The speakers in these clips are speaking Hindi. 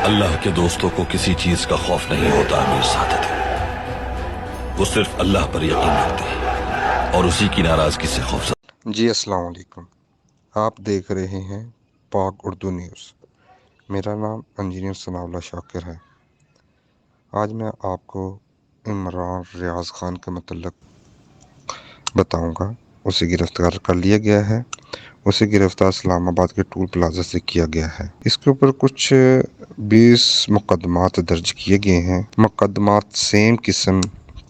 अल्लाह के दोस्तों को किसी चीज का खौफ नहीं होता अमीर सादत। वो सिर्फ अल्लाह पर यकीन रखते हैं और उसी की नाराजगी से खौफजदा। जी अस्सलाम वालेकुम, आप देख रहे हैं पाक उर्दू न्यूज़। मेरा नाम इंजीनियर सनाउल्लाह शाकिर है। आज मैं आपको इमरान रियाज खान के मतलब बताऊंगा। उसे गिरफ्तार कर लिया गया है। उसे गिरफ्तार इस्लामाबाद के टूल प्लाजा से किया गया है। इसके ऊपर कुछ 20 मुकदमात दर्ज किए गए हैं। मुकदमात सेम किस्म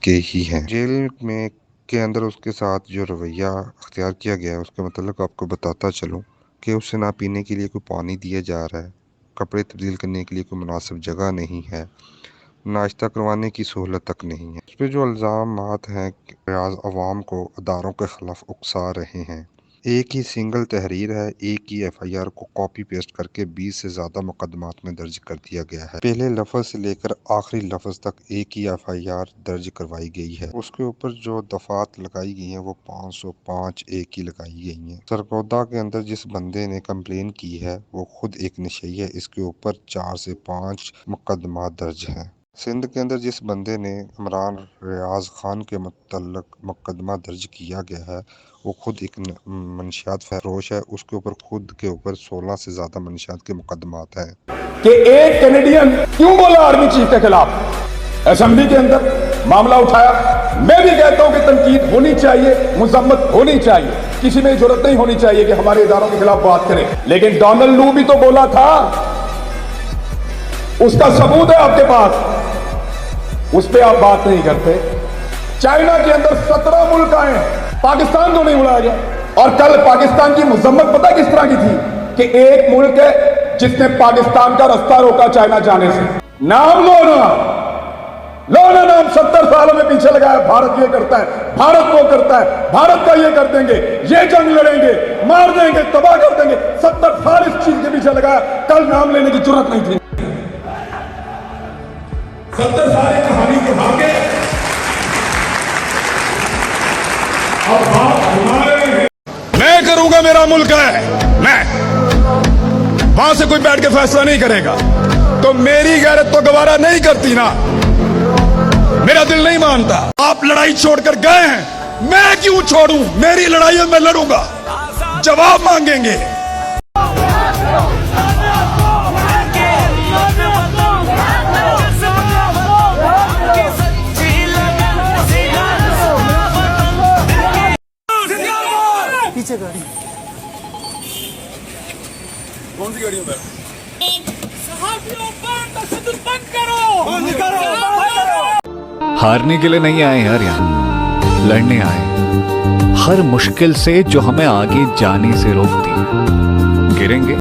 के ही हैं। जेल में के अंदर उसके साथ जो रवैया अख्तियार किया गया है उसके मतलब आपको बताता चलूँ कि उसे ना पीने के लिए कोई पानी दिया जा रहा है, कपड़े तब्दील करने के लिए कोई मुनासिब जगह नहीं है, नाश्ता करवाने की सहूलत तक नहीं है। उस पर जो इल्ज़ामात हैं रियाज अवाम को अदारों के ख़िलाफ़ उकसा रहे हैं। एक ही सिंगल तहरीर है, एक ही FIR को कॉपी पेस्ट करके 20 से ज़्यादा मुकदमात में दर्ज कर दिया गया है। पहले लफ्ज़ से लेकर आखिरी लफ्ज़ तक एक ही FIR दर्ज करवाई गई है। उसके ऊपर जो दफ़ात लगाई गई हैं वो 505 एक ही लगाई गई हैं। सरगोदा के अंदर जिस बंदे ने कंप्लेन की है वो खुद एक नशई है। इसके ऊपर 4 से 5 मुकदमात दर्ज हैं। सिंध के अंदर जिस बंदे ने इमरान रियाज खान के मतलब मुकदमा दर्ज किया गया है वो खुद एक मंशियात फरोश है। उसके ऊपर खुद के ऊपर 16 से ज्यादा मंशियात के मुकदमात हैं। कि एक कैनेडियन क्यों बोला आर्मी चीफ के खिलाफ, असेंबली के अंदर मामला उठाया। मैं भी कहता हूं कि तनकीद होनी चाहिए, मुजम्मत होनी चाहिए, किसी में जरूरत नहीं होनी चाहिए कि हमारे इदारों के खिलाफ बात करें। लेकिन डोनाल्ड लू भी तो बोला था, उसका सबूत है आपके पास, उस पर आप बात नहीं करते। चाइना के अंदर 17 मुल्क आए हैं, पाकिस्तान को नहीं बुलाया गया। और कल पाकिस्तान की मुजम्मत पता किस तरह की थी कि एक मुल्क है जिसने पाकिस्तान का रास्ता रोका चाइना जाने से। नाम लो ना नाम 70 सालों में पीछे लगाया। भारत ये करता है, भारत वो करता है, भारत का ये कर देंगे, ये जंग लड़ेंगे, मार देंगे, तबाह कर देंगे। 70 साल इस चीज के पीछे लगाया, कल नाम लेने की जरूरत नहीं थी। 70 साल कहानी के भागे, अब बात हमारे। मैं करूंगा, मेरा मुल्क है, मैं वहां से कोई बैठ के फैसला नहीं करेगा। तो मेरी गैरत तो गवारा नहीं करती ना, मेरा दिल नहीं मानता। आप लड़ाई छोड़कर गए हैं, मैं क्यों छोड़ूं? मेरी लड़ाई में मैं लड़ूंगा, जवाब मांगेंगे। पीछे गाड़ी, कौन सी गाड़ी में? हारने के लिए नहीं आए यार, यहाँ लड़ने आए। हर मुश्किल से जो हमें आगे जाने से रोकती है, गिरेंगे